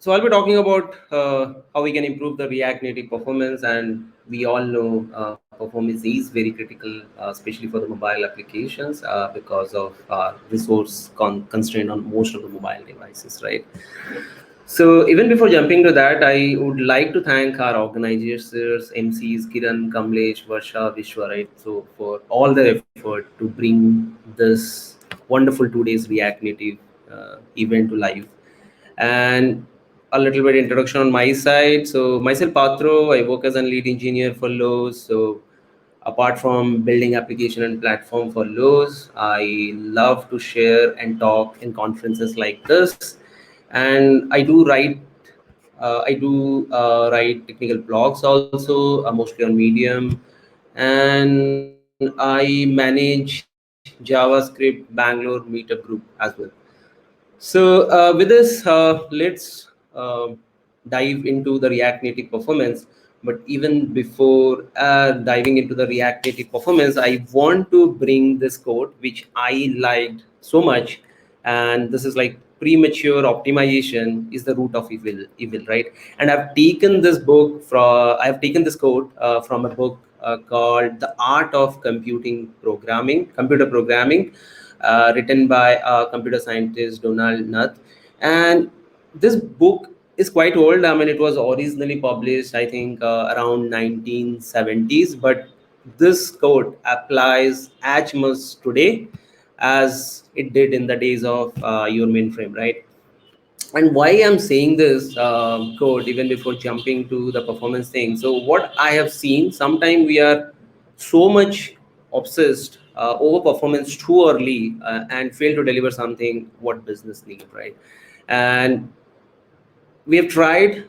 So I'll be talking about how we can improve the React Native performance, and we all know performance is very critical, especially for the mobile applications, because of resource constraint on most of the mobile devices, right? So even before jumping to that, I would like to thank our organizers, MCs, Kiran, Kamlesh, Varsha, Vishwa, right? So for all their effort to bring this wonderful 2 days React Native event to life. And a little bit introduction on my side. So myself, Patro, I work as a lead engineer for Lowe's. So apart from building application and platform for Lowe's, I love to share and talk in conferences like this. And I do write technical blogs also, mostly on Medium, and I manage JavaScript Bangalore Meetup group as well. So with this, let's dive into the React Native performance. But even before diving into the React Native performance, I want to bring this quote which I liked so much, and this is like premature optimization is the root of evil, right? And I've taken this quote from a book called The Art of Computer Programming, written by computer scientist Donald Knuth. And this book is quite old. I mean, it was originally published, I think, around 1970s, but this quote applies as much today as it did in the days of your mainframe, right? And why I'm saying this code even before jumping to the performance thing. So what I have seen, sometimes we are so much obsessed over performance too early, and fail to deliver something what business need, right? And we try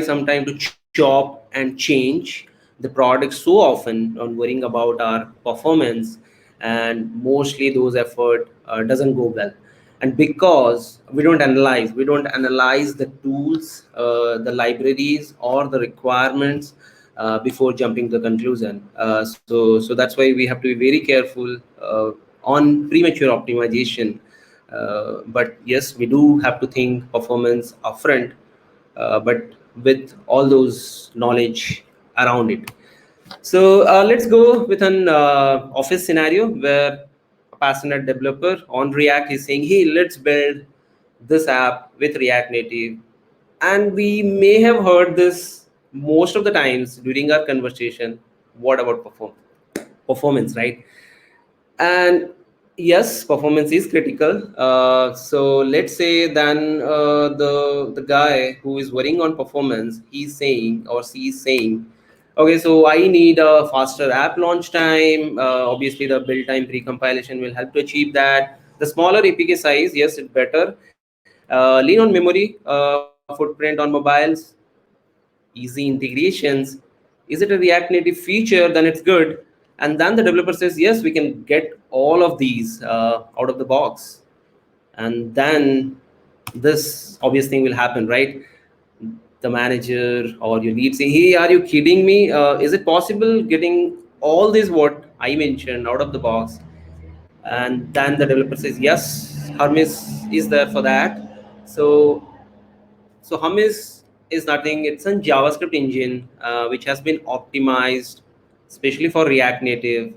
sometime to chop and change the product so often on worrying about our performance, and mostly those effort doesn't go well. And because we don't analyze the tools, the libraries or the requirements before jumping to the conclusion. So that's why we have to be very careful on premature optimization. But yes, we do have to think performance upfront, but with all those knowledge around it. So let's go with an office scenario where a passionate developer on React is saying, "Hey, let's build this app with React Native." And we may have heard this most of the times during our conversation. What about performance, right? And yes, performance is critical. So let's say then the guy who is working on performance, he's saying or she is saying, okay, so I need a faster app launch time. Obviously, the build time pre-compilation will help to achieve that. The smaller APK size, yes, it's better. Lean on memory footprint on mobiles, easy integrations. Is it a React Native feature? Then it's good. And then the developer says, yes, we can get all of these out of the box. And then this obvious thing will happen, right? The manager or your lead say, hey, are you kidding me? Is it possible getting all this what I mentioned out of the box? And then the developer says, yes, Hermes is there for that. So Hummus is nothing. It's a JavaScript engine which has been optimized, especially for React Native.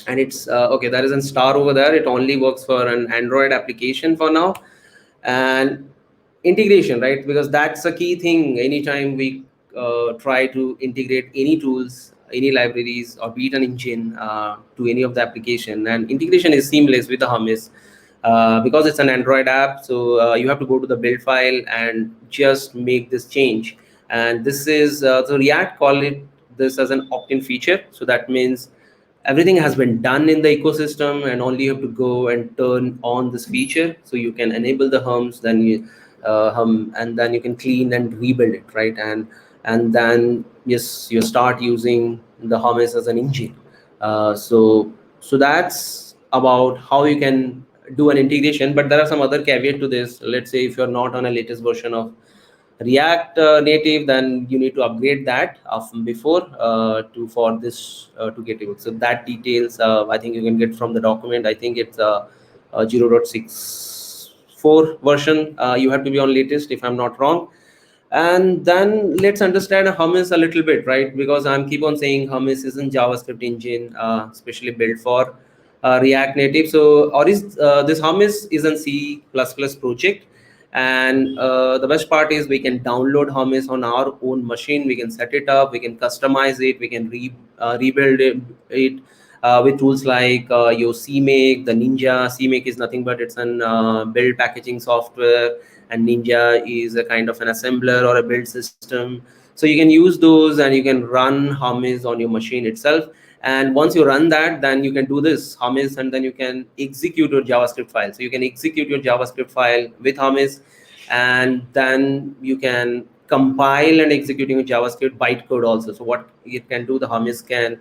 And it's okay. There is a star over there. It only works for an Android application for now. And integration, right? Because that's a key thing. Anytime we try to integrate any tools, any libraries, or be it an engine to any of the application, and integration is seamless with the Hummus, because it's an Android app. So you have to go to the build file and just make this change. And this is so React call it this as an opt-in feature. So that means everything has been done in the ecosystem, and only you have to go and turn on this feature. So you can enable the hums, then you and then you can clean and rebuild it, right? And then yes, you start using the Hummus as an engine. So that's about how you can do an integration. But there are some other caveat to this. Let's say if you're not on a latest version of React Native, then you need to upgrade that from before to for this to get it. So that details I think you can get from the document. I think it's 0.65 4 version. You have to be on latest, if I'm not wrong. And then let's understand Hummus a little bit, right? Because I'm keep on saying Hummus isn't JavaScript engine, specially built for React Native. So, or is this Hummus is a C++ project, and the best part is we can download Hummus on our own machine. We can set it up, we can customize it, we can rebuild it with tools like your CMake, the Ninja. CMake is nothing but it's an build packaging software, and Ninja is a kind of an assembler or a build system. So you can use those and you can run Hummus on your machine itself. And once you run that, then you can do this Hummus, and then you can execute your JavaScript file. So you can execute your JavaScript file with Hummus, and then you can compile and executing your JavaScript bytecode also. So what it can do, the Hummus can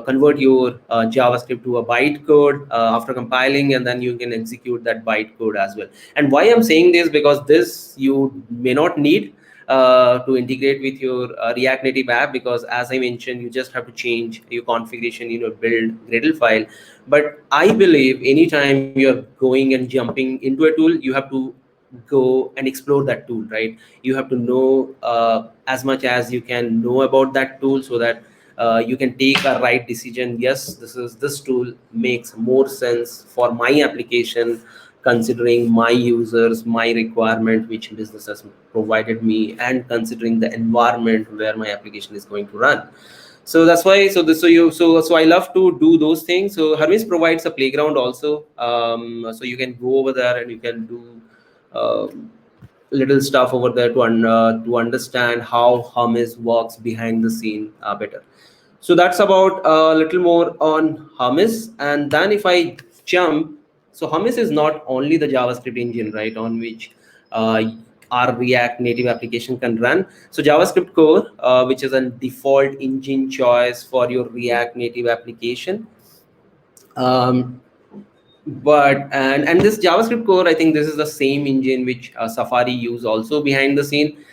convert your JavaScript to a bytecode after compiling, and then you can execute that bytecode as well. And why I'm saying this, because this you may not need to integrate with your React Native app, because as I mentioned, you just have to change your configuration in your build Gradle file. But I believe anytime you're going and jumping into a tool, you have to go and explore that tool, right? You have to know as much as you can know about that tool, so that you can take a right decision. Yes, this tool makes more sense for my application, considering my users, my requirement which business has provided me, and considering the environment where my application is going to run. So that's why, so I love to do those things. So Hermes provides a playground also, so you can go over there and you can do uh, little stuff over there to understand how Hummus works behind the scene better. So that's about a little more on Hummus. And then if I jump, so Hummus is not only the JavaScript engine, right, on which uh, our React Native application can run. So JavaScript core, which is a default engine choice for your React Native application. Um, but and this JavaScript core, I think this is the same engine which Safari use also behind the scene.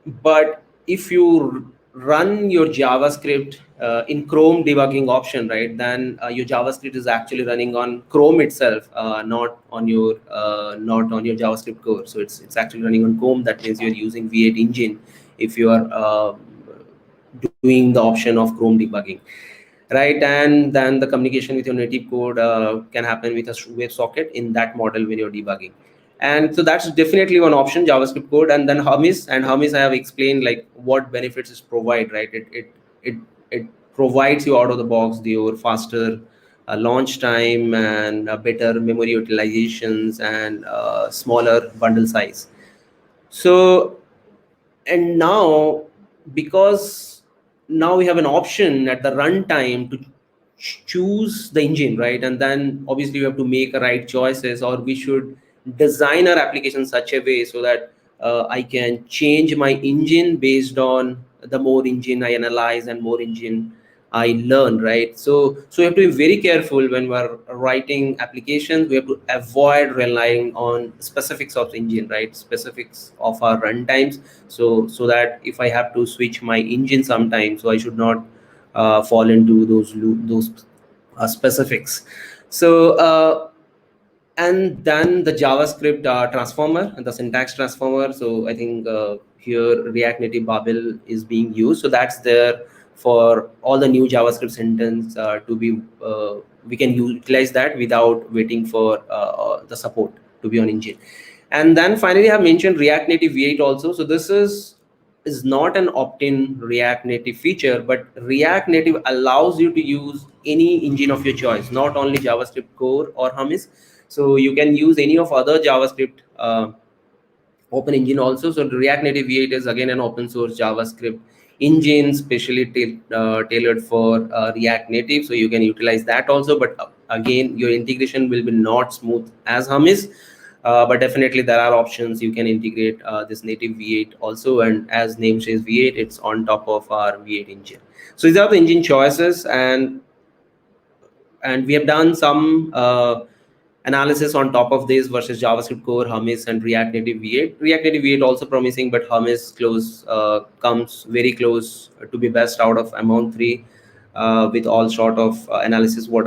But if you run your JavaScript in Chrome debugging option, right, then your JavaScript is actually running on Chrome itself, not on your JavaScript core. So it's actually running on Chrome. That means you're using V8 engine if you are doing the option of Chrome debugging, right? And then the communication with your native code can happen with a WebSocket in that model when you're debugging. And so that's definitely one option, JavaScript code. And then Hummus I have explained like what benefits it provide, right? It provides you out of the box your faster launch time, and better memory utilizations, and smaller bundle size. So, and now, because now we have an option at the runtime to choose the engine, right? And then obviously we have to make a right choices, or we should design our application such a way so that I can change my engine based on the more engine I analyze and more engine I learn, right? So we have to be very careful when we're writing applications. We have to avoid relying on specifics of the engine, right? Specifics of our runtimes. So that if I have to switch my engine sometime, so I should not fall into those specifics. So and then the JavaScript transformer and the syntax transformer. So I think here React Native Babel is being used. So that's there for all the new JavaScript sentence to be. We can utilize that without waiting for the support to be on engine. And then finally, I have mentioned React Native V8 also. So this is not an opt-in React Native feature, but React Native allows you to use any engine of your choice, not only JavaScript core or Hummus. So you can use any of other JavaScript open engine also. So the React Native V8 is again an open source JavaScript engine, specially tailored for React Native. So you can utilize that also. But again, your integration will be not smooth as Hummus. But definitely there are options. You can integrate this native V8 also, and as name says V8, it's on top of our V8 engine. So these are the engine choices, and we have done some analysis on top of this versus JavaScript core, Hummus, and React Native V8. React Native V8 also promising, but Hummus comes very close to be best out of among three with all sort of analysis what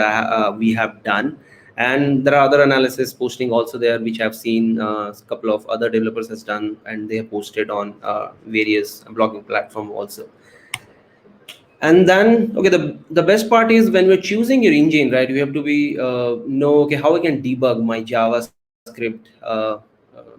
we have done. And there are other analysis posting also there, which I've seen a couple of other developers has done, and they have posted on various blogging platform also. And then, okay, the best part is when we're choosing your engine, right? You have to be know, okay, how I can debug my JavaScript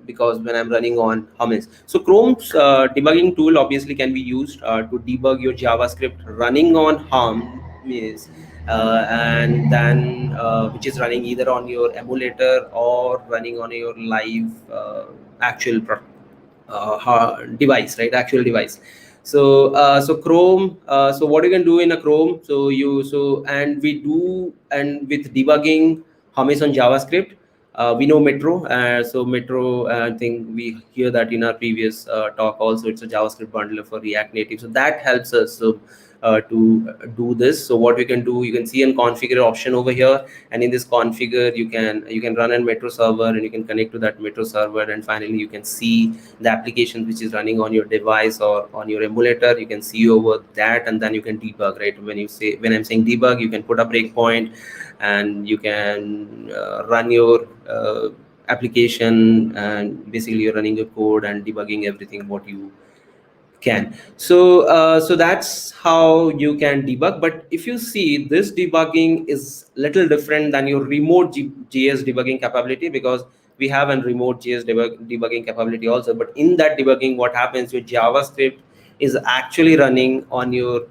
because when I'm running on Hummus. So Chrome's debugging tool obviously can be used to debug your JavaScript running on Hummus, and then which is running either on your emulator or running on your live actual device, right? Actual device. So Chrome, so what you can do in a Chrome, and we do, and with debugging Hummus on JavaScript, we know Metro. So Metro, I think we hear that in our previous talk also. It's a JavaScript bundler for React Native, so that helps us to do this. So what we can do, you can see a configure option over here, and in this configure you can run a Metro server, and you can connect to that Metro server, and finally you can see the application which is running on your device or on your emulator. You can see over that, and then you can debug, right? When I'm saying debug, you can put a breakpoint, and you can run your application, and basically you're running your code and debugging everything what you can. So that's how you can debug. But if you see, this debugging is little different than your remote JS debugging capability, because we have a remote JS debugging capability also. But in that debugging, what happens, your JavaScript is actually running on your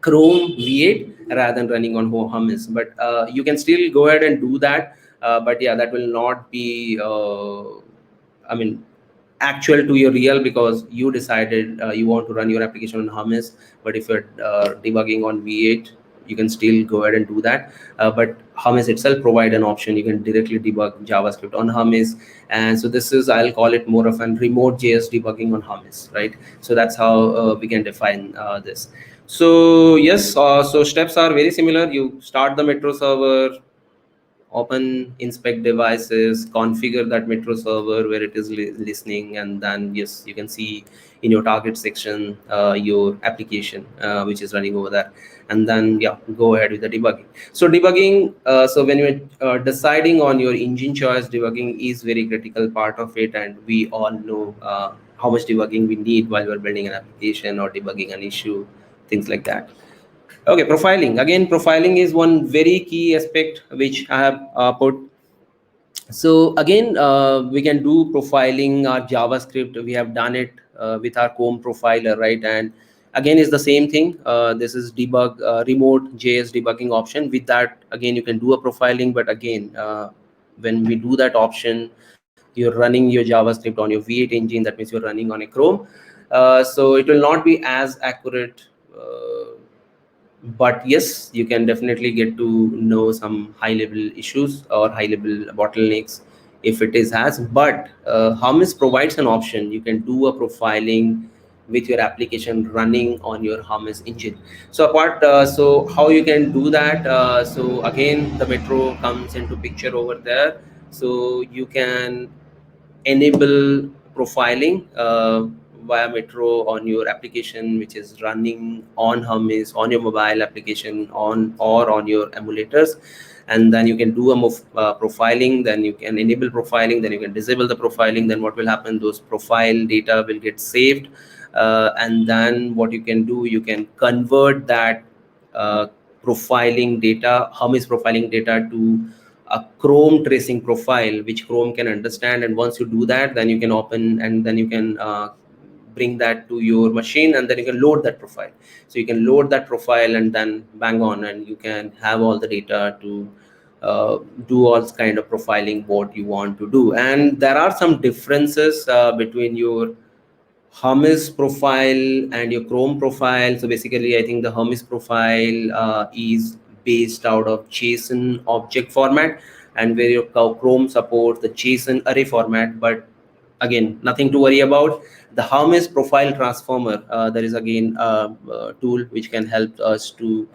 Chrome V8 rather than running on Hummus. But you can still go ahead and do that. But yeah, that will not be I mean actual to your real, because you decided you want to run your application on Hummus. But if you're debugging on V8, you can still go ahead and do that. But Hummus itself provide an option, you can directly debug JavaScript on Hummus. And so this is, I'll call it more of an remote JS debugging on Hummus, right? So that's how we can define this. So yes, so steps are very similar. You start the Metro server, open inspect devices, configure that Metro server where it is listening, and then yes, you can see in your target section your application which is running over there. And then yeah, go ahead with the debugging. So debugging, so when you're deciding on your engine choice, debugging is very critical part of it, and we all know how much debugging we need while we're building an application or debugging an issue, things like that. Okay, profiling. Again, profiling is one very key aspect which I have put. So again, we can do profiling our JavaScript. We have done it with our Chrome profiler, right? And again, it's the same thing. This is debug remote JS debugging option. With that, again, you can do a profiling. But again, when we do that option, you're running your JavaScript on your V8 engine. That means you're running on a Chrome. So it will not be as accurate. But yes, you can definitely get to know some high level issues or high level bottlenecks if it is has. But Hummus provides an option, you can do a profiling with your application running on your Hummus engine. So so how you can do that, so again the Metro comes into picture over there. So you can enable profiling via Metro on your application which is running on Hummus, on your mobile application, on or on your emulators. And then you can do a profiling, then you can enable profiling, then you can disable the profiling. Then what will happen, those profile data will get saved, and then what you can do, you can convert that uh, profiling data, Hummus profiling data, to a Chrome tracing profile which Chrome can understand. And once you do that, then you can open, and then you can bring that to your machine, and then you can load that profile. So you can load that profile and then bang on, and you can have all the data to do all kind of profiling what you want to do. And there are some differences between your Hummus profile and your Chrome profile. So basically, I think the Hummus profile is based out of JSON object format, and where your Chrome supports the JSON array format. But again, nothing to worry about. The Hummus profile transformer, there is again a tool which can help us to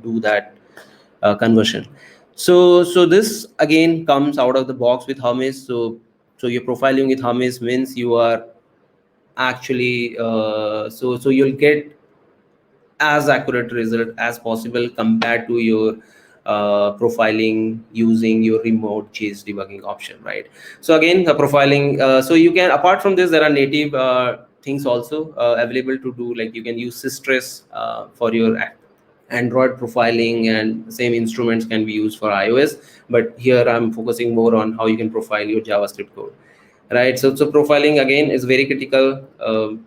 do that conversion. So this again comes out of the box with Hummus. So you're profiling with Hummus means you are actually you'll get as accurate result as possible compared to your profiling using your remote chase debugging option, right? So again, profiling, so you can, apart from this, there are native things also available to do, like you can use Systress for your Android profiling, and same instruments can be used for iOS. But here I'm focusing more on how you can profile your JavaScript code, right? So profiling again is very critical,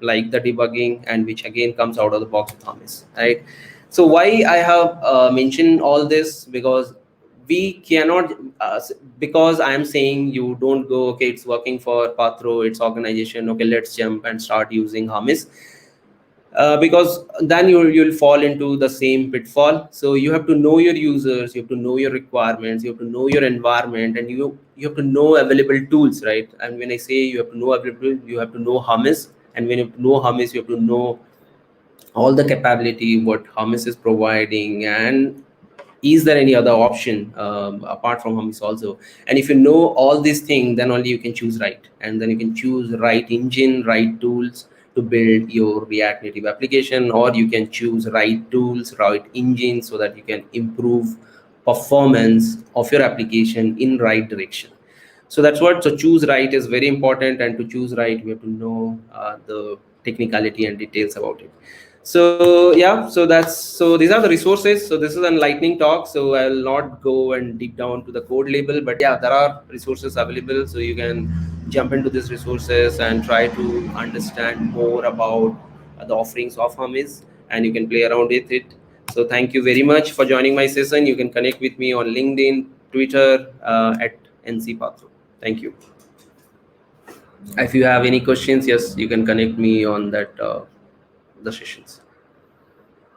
like the debugging, and which again comes out of the box with Hummus, right? So why I have mentioned all this, because we cannot, because I am saying you don't go, okay, it's working for Pathro, it's organization, okay, let's jump and start using Hummus, because then you'll fall into the same pitfall. So you have to know your users, you have to know your requirements, you have to know your environment, and you have to know available tools, right? And when I say you have to know available, you have to know Hummus, and when you have to know Hummus, you have to know all the capability what Hummus is providing, and is there any other option apart from Hummus also. And if you know all these things, then only you can choose right, and then you can choose right engine, right tools to build your React Native application, or you can choose right tools, right engine, so that you can improve performance of your application in right direction. So that's what, so choose right is very important, and to choose right we have to know the technicality and details about it. So yeah, so that's, so these are the resources. So this is an lightning talk, so I'll not go and deep down to the code label, but yeah, there are resources available, so you can jump into these resources and try to understand more about the offerings of Hummus, and you can play around with it. So thank you very much for joining my session. You can connect with me on LinkedIn, Twitter, at NCPathro. Thank you. If you have any questions, yes, you can connect me on that the sessions.